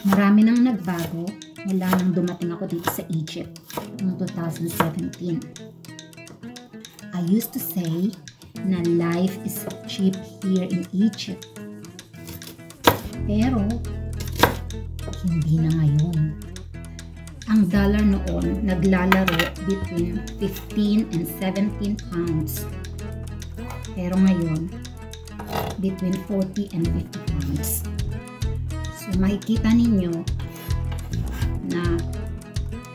Marami nang nagbago mula nang dumating ako dito sa Egypt noong 2017. I used to say na life is cheap here in Egypt. Pero, hindi na ngayon. Ang dollar noon naglalaro between 15 and 17 pounds. Pero ngayon, between 40 and 50 pounds. So, makikita ninyo na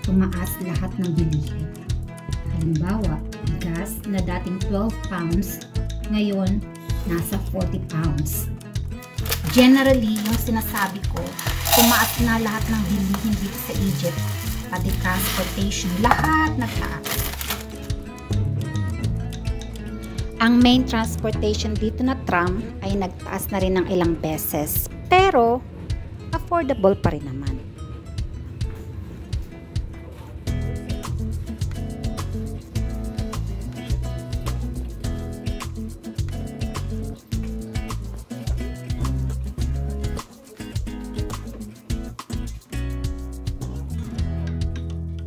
tumaas lahat ng bilihin. Halimbawa, gas na dating 12 pounds, ngayon, nasa 40 pounds. Generally, yung sinasabi ko, tumaas na lahat ng bilihin dito sa Egypt, pati transportation, lahat nagtaas. Ang main transportation dito na tram ay nagtaas na rin ng ilang beses, pero affordable pa rin naman.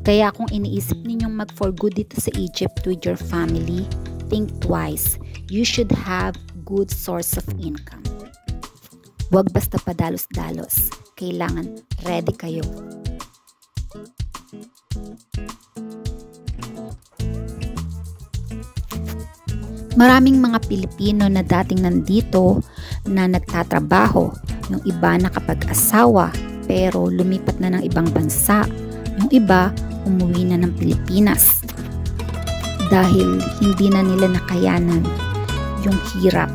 Kaya kung iniisip ninyong mag-for good dito sa Egypt with your family, think twice. You should have good source of income. Huwag basta padalos-dalos. Kailangan ready kayo. Maraming mga Pilipino na dating nandito na nagtatrabaho. Yung iba nakapag-asawa pero lumipat na ng ibang bansa. Yung iba umuwi na ng Pilipinas dahil hindi na nila nakayanan yung hirap.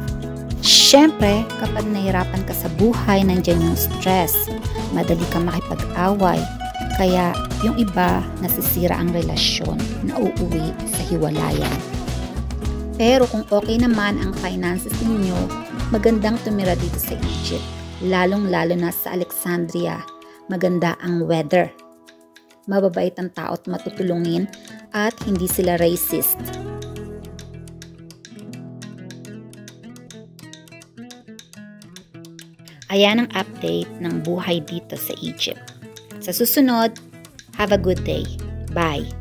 Siyempre, kapag nahirapan ka sa buhay, nandiyan yung stress, madali ka makipag-away, kaya yung iba nasisira ang relasyon, nauuwi sa hiwalayan. Pero kung okay naman ang finances ninyo, magandang tumira dito sa Egypt, lalong-lalo na sa Alexandria. Maganda ang weather. Mababait ang tao at matutulungin at hindi sila racist. Ayan ang update ng buhay dito sa Egypt. Sa susunod, have a good day. Bye!